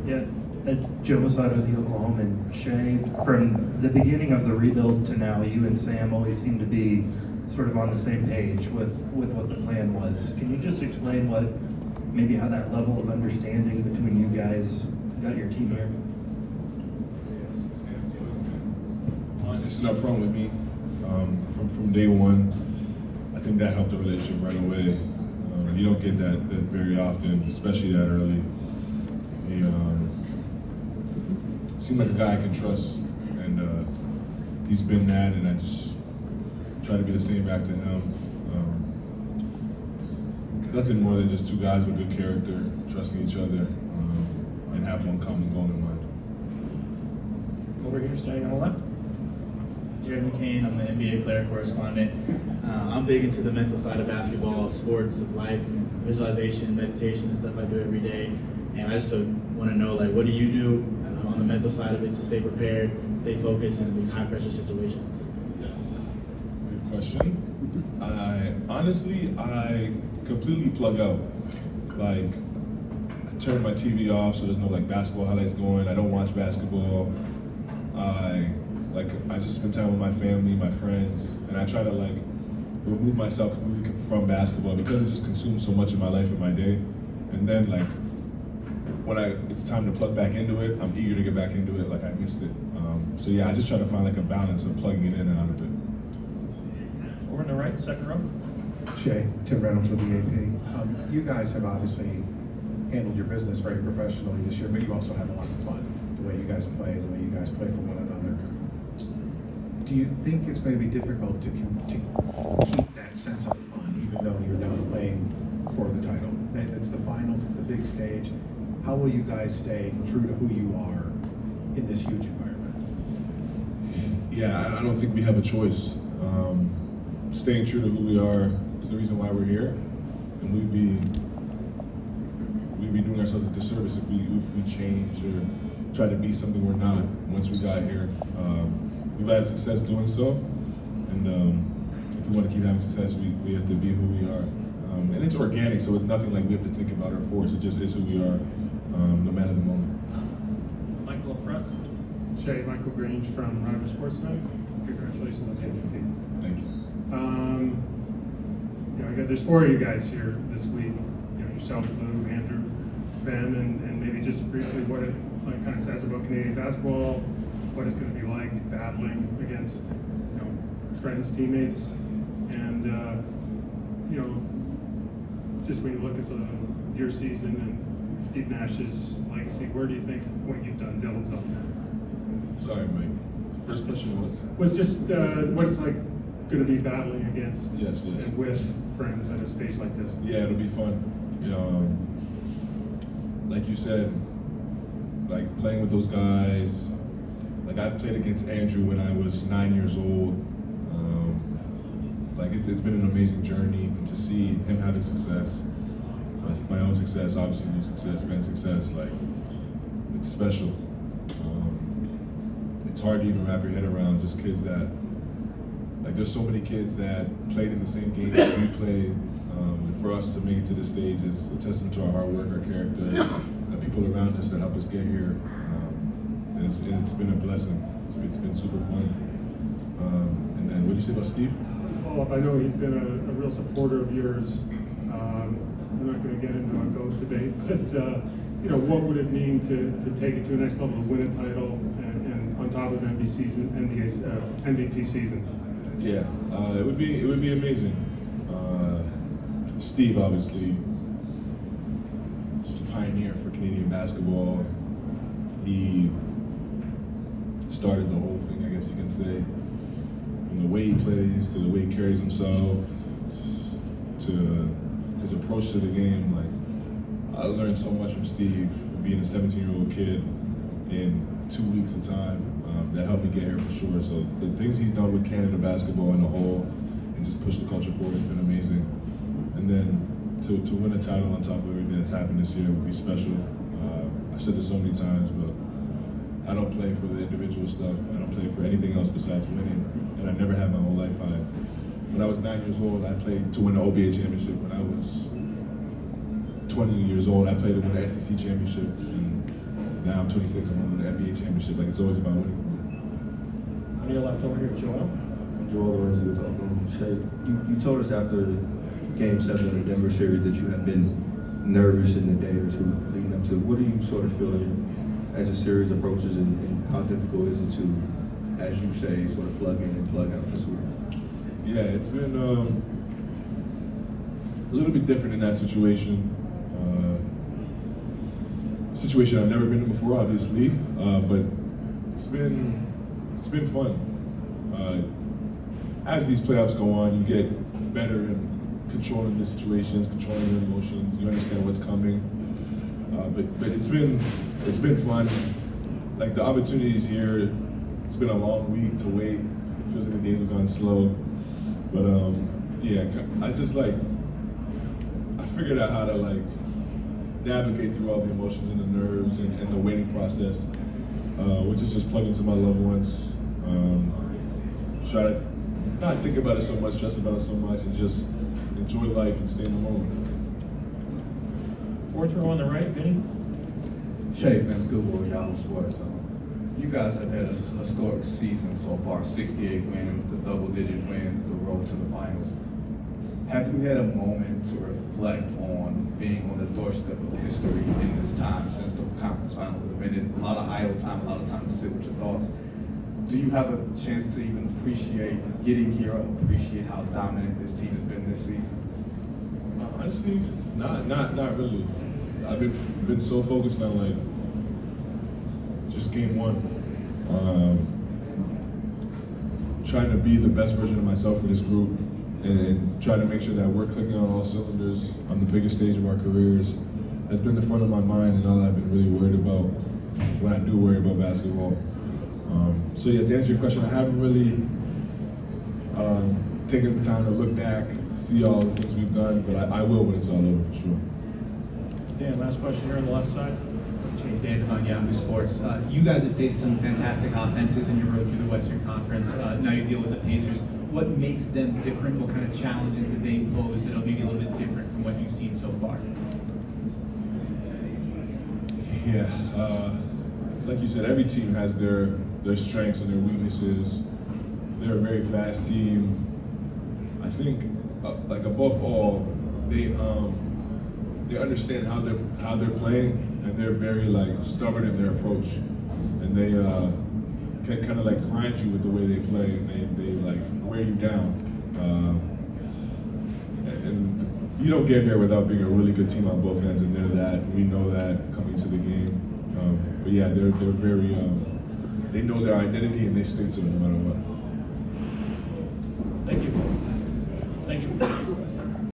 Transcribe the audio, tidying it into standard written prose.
Yeah, Joe Masada of the Oklahoman. Shai, from the beginning of the rebuild to now, you and Sam always seem to be sort of on the same page with what the plan was. Can you just explain maybe how that level of understanding between you guys got your team here? Sam's been honest and upfront with me from day one. I think that helped the relationship right away. You don't get that very often, especially that early. He seemed like a guy I can trust, and he's been that, and I just try to be the same back to him. Nothing more than just two guys with good character, trusting each other, and having one common goal in mind. Over here, staying on the left. Jared McCain, I'm the NBA player correspondent. I'm big into the mental side of basketball, of sports, of life, and visualization, meditation, and stuff I do every day. And I just want to know, what do you do on the mental side of it to stay prepared, stay focused in these high-pressure situations? Good question. I completely plug out. I turn my TV off so there's no basketball highlights going. I don't watch basketball. I just spend time with my family, my friends, and I try to remove myself completely from basketball because it just consumes so much of my life and my day. And then when it's time to plug back into it, I'm eager to get back into it. I missed it. So yeah, I just try to find a balance of plugging it in and out of it. Over on the right, second row. Shai, Tim Reynolds with the AP. You guys have obviously handled your business very professionally this year, but you also have a lot of fun. The way you guys play, the way you guys play for one another. Do you think it's going to be difficult to keep that sense of fun, even though you're now playing for the title? It's the finals, it's the big stage. How will you guys stay true to who you are in this huge environment? Yeah, I don't think we have a choice. Staying true to who we are is the reason why we're here, and we'd be doing ourselves a disservice if we change or try to be something we're not once we got here. We've had success doing so, and if we want to keep having success, we have to be who we are. And it's organic, so it's nothing we have to think about or force. It just is who we are, no matter the moment. Michael up front. Shai, Michael Grange from Rogers Sports Night. Congratulations on the MVP. Thank you. There's four of you guys here this week. Yourself, Lou, Andrew, Ben, and maybe just briefly what it kind of says about Canadian basketball, what it's going to be like battling against friends, teammates, and just when you look at your season and Steve Nash's legacy, where do you think what you've done builds up? Sorry, Mike. The first question was just what it's like going to be battling against yes. and with friends at a stage like this. Yeah, it'll be fun. Like you said, playing with those guys. I played against Andrew when I was 9 years old. It's been an amazing journey, and to see him having success, my own success, obviously your success, Ben's success, it's special. It's hard to even wrap your head around just kids that, there's so many kids that played in the same game that we played, and for us to make it to this stage is a testament to our hard work, our character, the people around us that help us get here. And it's been a blessing. It's been super fun. And then, what did you say about Steve? Follow up. I know he's been a real supporter of yours. I'm not going to get into a GOAT debate, but what would it mean to take it to the next level, to win a title, and on top of MVP season? Yeah, it would be amazing. Steve, obviously, just a pioneer for Canadian basketball. He started the whole thing, I guess you can say, from the way he plays to the way he carries himself to his approach to the game. I learned so much from Steve, being a 17-year-old kid in 2 weeks of time. That helped me get here for sure. So the things he's done with Canada basketball in the whole and just push the culture forward has been amazing. And then to win a title on top of everything that's happened this year would be special. I've said this so many times, but I don't play for the individual stuff. I don't play for anything else besides winning. And I never had my whole life. When I was 9 years old, I played to win the OBA championship. When I was 20 years old, I played to win the SEC championship. And now I'm 26, I'm winning the NBA championship. Like, it's always about winning. On your left over here, Joel. Joel Lorenzi with Shay. You told us after Game 7 of the Denver series that you had been nervous in the day or two leading up to it. What are you sort of feeling as the series approaches, and how difficult is it to, as you say, sort of plug in and plug out this week? Yeah, it's been a little bit different in that situation. Situation I've never been in before, obviously, but it's been fun. As these playoffs go on, you get better in controlling the situations, controlling your emotions. You understand what's coming. But it's been fun. Like, the opportunities here. It's been a long week to wait. It feels like the days have gone slow. But yeah, I figured out how to navigate through all the emotions and the nerves and the waiting process, which is just plug into my loved ones. Try to not think about it so much, stress about it so much, and just enjoy life and stay in the moment. Fourth row on the right, Vinny. Shai, Vince Google, Yahoo Sports. You guys have had a historic season so far, 68 wins, the double-digit wins, the road to the finals. Have you had a moment to reflect on being on the doorstep of history in this time since the conference finals have been? It's a lot of idle time, a lot of time to sit with your thoughts. Do you have a chance to even appreciate getting here, or appreciate how dominant this team has been this season? Honestly, not really. I've been so focused on just game one. Trying to be the best version of myself for this group, and trying to make sure that we're clicking on all cylinders on the biggest stage of our careers has been the front of my mind, and all I've been really worried about when I do worry about basketball. So yeah, to answer your question, I haven't really taken the time to look back, see all the things we've done, but I will when it's all over for sure. Dan, last question here on the left side. Dan on Yahoo Sports. You guys have faced some fantastic offenses in your road through the Western Conference. Now you deal with the Pacers. What makes them different? What kind of challenges do they pose that are maybe a little bit different from what you've seen so far? Yeah, like you said, every team has their strengths and their weaknesses. They're a very fast team. I think, above all, they understand how they're playing, and they're very stubborn in their approach, and they can kind of grind you with the way they play, and they wear you down. And you don't get here without being a really good team on both ends, and they're that. We know that coming to the game. But yeah, they're very. They know their identity, and they stick to it no matter what. Thank you. Thank you.